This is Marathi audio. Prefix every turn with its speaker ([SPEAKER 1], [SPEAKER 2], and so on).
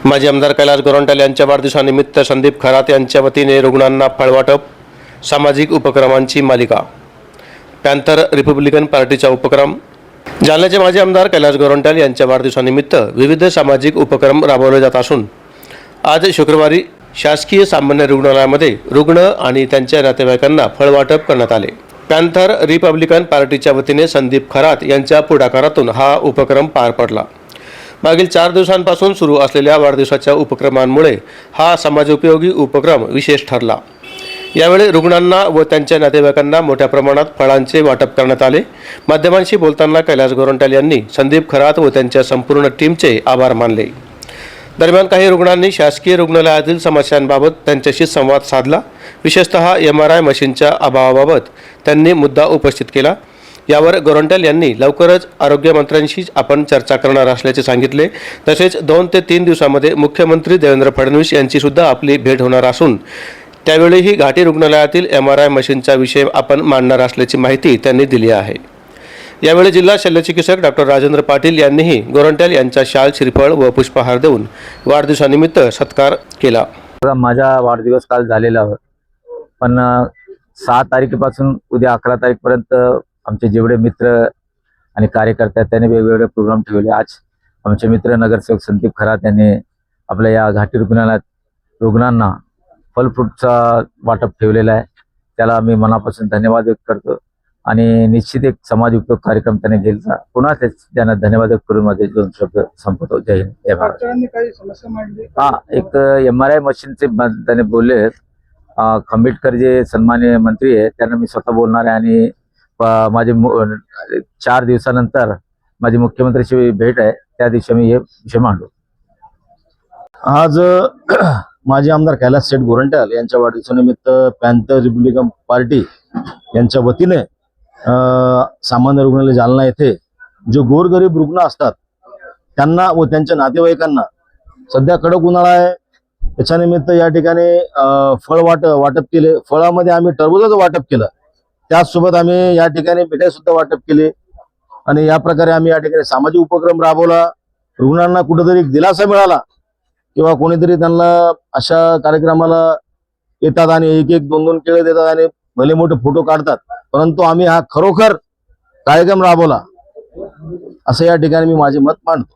[SPEAKER 1] माजी आमदार कैलास गोरंट्याल यांच्या वाढदिवसानिमित्त संदीप खरात यांच्या वतीने रुग्णांना फळवाटप, सामाजिक उपक्रमांची मालिका, पॅन्थर रिपब्लिकन पार्टीचा उपक्रम. जालन्याचे माजी आमदार कैलास गोरंट्याल यांच्या वाढदिवसानिमित्त विविध सामाजिक उपक्रम राबवले जात असून आज शुक्रवारी शासकीय सामान्य रुग्णालयामध्ये रुग्ण आणि त्यांच्या नातेवाईकांना फळवाटप करण्यात आले. पॅन्थर रिपब्लिकन पार्टीच्या वतीने संदीप खरात यांच्या पुढाकारातून हा उपक्रम पार पडला. मागील 4 दिवसांपासून सुरू असलेल्या वाढदिवसाच्या उपक्रमांमुळे हा समाजोपयोगी उपक्रम विशेष ठरला. यावेळी रुग्णांना व त्यांच्या नातेवाईकांना मोठ्या प्रमाणात फळांचे वाटप करण्यात आले. माध्यमांशी बोलताना कैलास गोरंट्याल यांनी संदीप खरात व त्यांच्या संपूर्ण टीमचे आभार मानले. दरम्यान काही रुग्णांनी शासकीय रुग्णालयातील समस्यांबाबत त्यांच्याशी संवाद साधला. विशेषतः MRI मशीनच्या अभावाबाबत त्यांनी मुद्दा उपस्थित केला. यावर गोरंट्याल यांनी लवकरच आरोग्यमंत्र्यांशी आपण चर्चा करणार असल्याचे सांगितले. तसेच 2 ते 3 दिवसांमध्ये मुख्यमंत्री देवेंद्र फडणवीस यांची सुद्धा आपली भेट होणार असून त्यावेळीही घाटी रुग्णालयातील MRI मशीनचा विषय आपण मांडणार असल्याची माहिती त्यांनी दिली आहे. यावेळी जिल्हा शल्यचिकित्सक डॉक्टर राजेंद्र पाटील यांनीही गोरंट्याल यांचा शाल, श्रीफळ व पुष्पहार देऊन वाढदिवसानिमित्त सत्कार केला.
[SPEAKER 2] माझा वाढदिवस काल झालेला पण 6 तारखेपासून उद्या 11 तारखेपर्यंत आमचे जेवढे मित्र आणि कार्यकर्ते त्यांनी वेगवेगळे प्रोग्राम ठेवले. आज आमचे मित्र नगरसेवक संदीप खरात यांनी आपल्या या घाटी रुग्णालयात रुग्णांना फल फ्रूटचा वाटप ठेवलेला आहे. त्याला आम्ही मनापासून धन्यवाद व्यक्त करतो आणि निश्चित एक समाज उपयोग कार्यक्रम त्याने केला. पुन्हा त्यांना धन्यवाद व्यक्त करून माझे 2 शब्द संपवतो. जय हिंद. एक MRI मशीनचे त्याने बोलले. खंबीटकर जे सन्माननीय मंत्री आहे त्यांना मी स्वतः बोलणार आहे आणि माझे 4 दिवसानंतर माझी मुख्यमंत्र्यांची भेट आहे. त्या दिवशी मी हे विषय मांडू.
[SPEAKER 3] आज माजी आमदार कैलास शेठ गोरंट्याल यांच्या वाढदिवसानिमित्त पॅन्थर रिपब्लिकन पार्टी यांच्या वतीने सामान्य रुग्णालय जालना येथे जो गोरगरीब रुग्ण असतात त्यांना व त्यांच्या नातेवाईकांना, सध्या कडक उन्हाळा आहे त्याच्यानिमित्त या ठिकाणी फळ वाटप केले. फळामध्ये आम्ही टरबूजाचं वाटप केलं. त्याचसोबत आम्ही या ठिकाणी मिठाई सुद्धा वाटप केली आणि या प्रकारे आम्ही या ठिकाणी सामाजिक उपक्रम राबवला. रुग्णांना कुठेतरी दिलासा मिळाला किंवा कोणीतरी त्यांना अशा कार्यक्रमाला येतात आणि 1-1, 2-2 केळे देतात आणि भले मोठे फोटो काढतात, परंतु आम्ही हा खरोखर कार्यक्रम राबवला असं या ठिकाणी मी माझे मत मांडतो.